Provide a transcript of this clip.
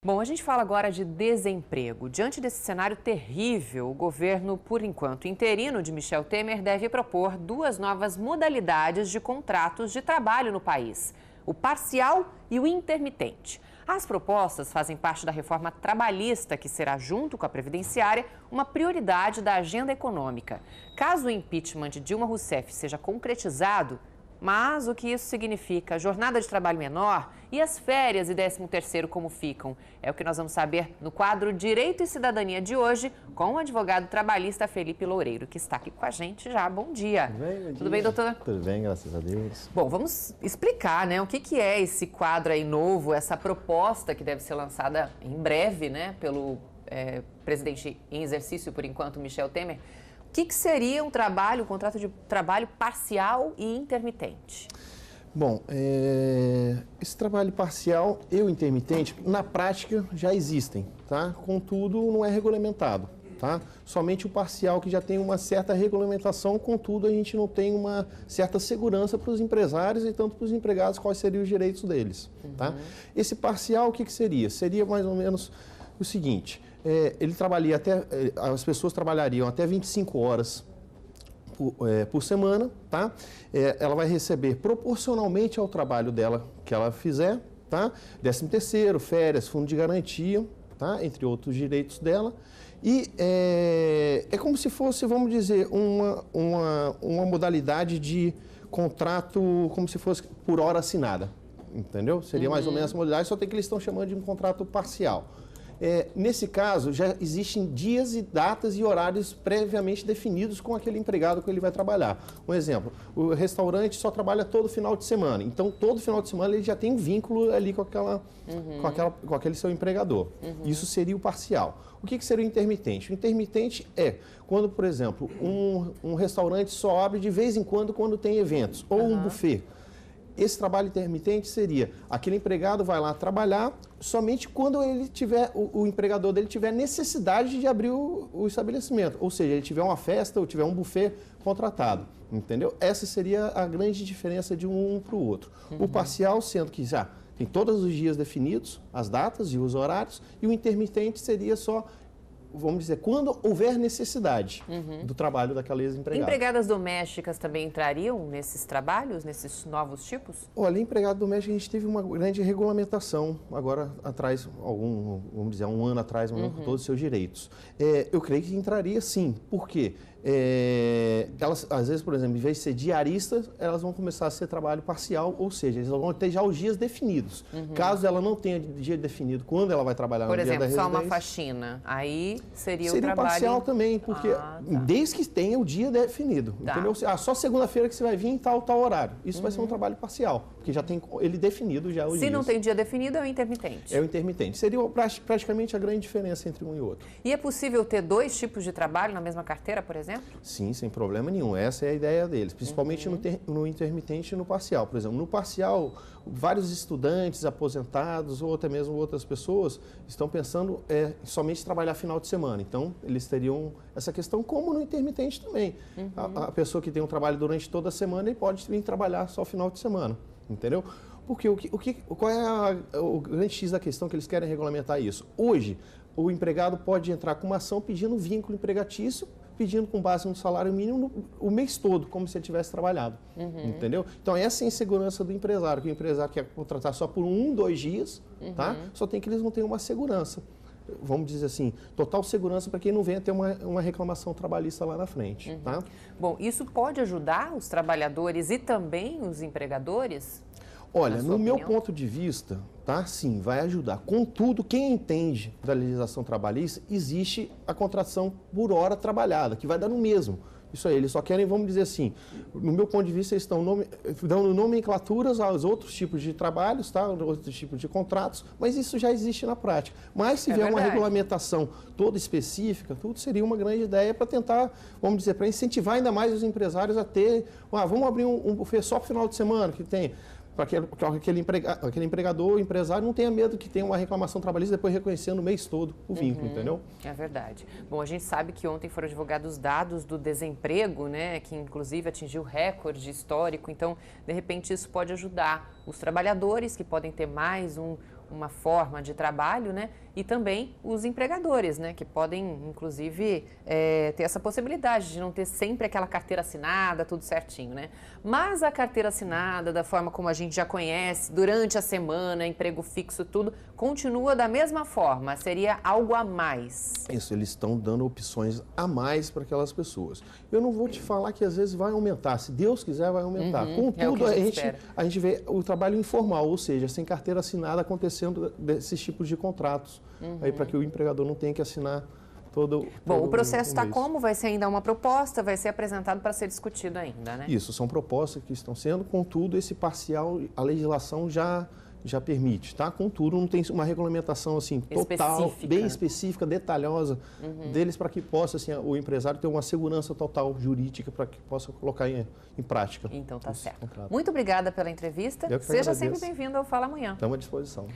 Bom, a gente fala agora de desemprego. Diante desse cenário terrível, o governo, por enquanto interino de Michel Temer, deve propor duas novas modalidades de contratos de trabalho no país: o parcial e o intermitente. As propostas fazem parte da reforma trabalhista, que será, junto com a previdenciária, uma prioridade da agenda econômica. Caso o impeachment de Dilma Rousseff seja concretizado, mas o que isso significa? Jornada de trabalho menor e as férias e 13º como ficam? É o que nós vamos saber no quadro Direito e Cidadania de hoje com o advogado trabalhista Felipe Loureiro, que está aqui com a gente já. Bom dia. Tudo bem, bom dia. Tudo bem, doutor? Tudo bem, graças a Deus. Bom, vamos explicar, né, o que é esse quadro aí novo, essa proposta que deve ser lançada em breve, né, pelo presidente em exercício, por enquanto, Michel Temer. O que seria um contrato de trabalho parcial e intermitente? Bom, esse trabalho parcial e o intermitente, na prática, já existem, tá? Contudo, não é regulamentado, tá? Somente o parcial que já tem uma certa regulamentação, contudo, a gente não tem uma certa segurança para os empresários e tanto para os empregados quais seriam os direitos deles, tá? Esse parcial, o que seria? Seria mais ou menos o seguinte: ele trabalharia as pessoas trabalhariam até 25 horas por semana, tá? Ela vai receber proporcionalmente ao trabalho dela que ela fizer, tá? 13º, férias, fundo de garantia, tá? Entre outros direitos dela. E é como se fosse, vamos dizer, uma modalidade de contrato, como se fosse por hora assinada, entendeu? Seria mais ou menos essa modalidade, só tem que eles estão chamando de um contrato parcial. Nesse caso, já existem dias e datas e horários previamente definidos com aquele empregado que ele vai trabalhar. Um exemplo, o restaurante só trabalha todo final de semana, então todo final de semana ele já tem um vínculo ali com aquele seu empregador. Isso seria o parcial. O que seria o intermitente? O intermitente é quando, por exemplo, um restaurante só abre de vez em quando tem eventos, ou um buffet. Esse trabalho intermitente seria aquele empregado vai lá trabalhar somente quando ele tiver, o empregador dele tiver necessidade de abrir o estabelecimento. Ou seja, ele tiver uma festa ou tiver um buffet contratado, entendeu? Essa seria a grande diferença de um para o outro. O parcial sendo que já tem todos os dias definidos, as datas e os horários, e o intermitente seria só, vamos dizer, quando houver necessidade do trabalho daquelas empregadas. Empregadas domésticas também entrariam nesses trabalhos, nesses novos tipos? Olha, empregado doméstico, a gente teve uma grande regulamentação agora atrás, vamos dizer, um ano atrás, com todos os seus direitos. Eu creio que entraria sim. Por quê? Elas, às vezes, por exemplo, em vez de ser diaristas, elas vão começar a ser trabalho parcial, ou seja, eles vão ter já os dias definidos. Caso ela não tenha dia definido quando ela vai trabalhar no dia da residência... Por exemplo, só uma faxina, aí seria o trabalho... parcial também, porque desde que tenha o dia definido, entendeu? Só segunda-feira que você vai vir em tal horário. Isso vai ser um trabalho parcial, porque já tem ele definido já os dias. Se não tem dia definido, é o intermitente. É o intermitente. Seria praticamente a grande diferença entre um e outro. E é possível ter dois tipos de trabalho na mesma carteira, por exemplo? Sim, sem problema nenhum. Essa é a ideia deles, principalmente no intermitente e no parcial. Por exemplo, no parcial, vários estudantes, aposentados ou até mesmo outras pessoas estão pensando somente trabalhar final de semana. Então, eles teriam essa questão, como no intermitente também. A pessoa que tem um trabalho durante toda a semana, ele pode vir trabalhar só final de semana, entendeu? Porque qual é o grande X da questão que eles querem regulamentar isso? Hoje, o empregado pode entrar com uma ação pedindo vínculo empregatício, pedindo com base no salário mínimo o mês todo, como se ele tivesse trabalhado, entendeu? Então, essa é a insegurança do empresário, que o empresário quer contratar só por 2 dias, tá? Só tem que eles não têm uma segurança, vamos dizer assim, total segurança para quem não venha ter uma reclamação trabalhista lá na frente, tá? Bom, isso pode ajudar os trabalhadores e também os empregadores? Olha, no meu ponto de vista, tá? Sim, vai ajudar. Contudo, quem entende da legislação trabalhista, existe a contratação por hora trabalhada, que vai dar no mesmo. Isso aí, eles só querem, vamos dizer assim, no meu ponto de vista, eles estão dando nomenclaturas aos outros tipos de trabalhos, tá? Outros tipos de contratos, mas isso já existe na prática. Mas se vier uma regulamentação toda específica, tudo seria uma grande ideia para tentar, vamos dizer, para incentivar ainda mais os empresários a ter, vamos abrir um buffet só para o final de semana, que tem... para aquele empregador, o empresário, não tenha medo que tenha uma reclamação trabalhista depois reconhecendo o mês todo o vínculo, entendeu? É verdade. Bom, a gente sabe que ontem foram divulgados dados do desemprego, né, que inclusive atingiu recorde histórico, então, de repente, isso pode ajudar os trabalhadores que podem ter mais uma forma de trabalho, né? E também os empregadores, né? Que podem, inclusive, ter essa possibilidade de não ter sempre aquela carteira assinada, tudo certinho, né? Mas a carteira assinada, da forma como a gente já conhece, durante a semana, emprego fixo, tudo, continua da mesma forma? Seria algo a mais? Isso, eles estão dando opções a mais para aquelas pessoas. Eu não vou te falar que às vezes vai aumentar, se Deus quiser vai aumentar. Contudo, a gente vê o trabalho informal, ou seja, sem carteira assinada acontecendo desses tipos de contratos, aí para que o empregador não tenha que assinar todo Bom, o processo está mês. como? Vai ser ainda uma proposta, vai ser apresentado para ser discutido ainda, né? Isso, são propostas que estão sendo, contudo, esse parcial, a legislação já permite, tá? Contudo, não tem uma regulamentação assim total, bem específica, detalhosa deles para que possa assim, o empresário ter uma segurança total jurídica para que possa colocar em prática. Então tá certo. Muito obrigada pela entrevista. Seja sempre bem-vindo ao Fala Amanhã. Estamos à disposição.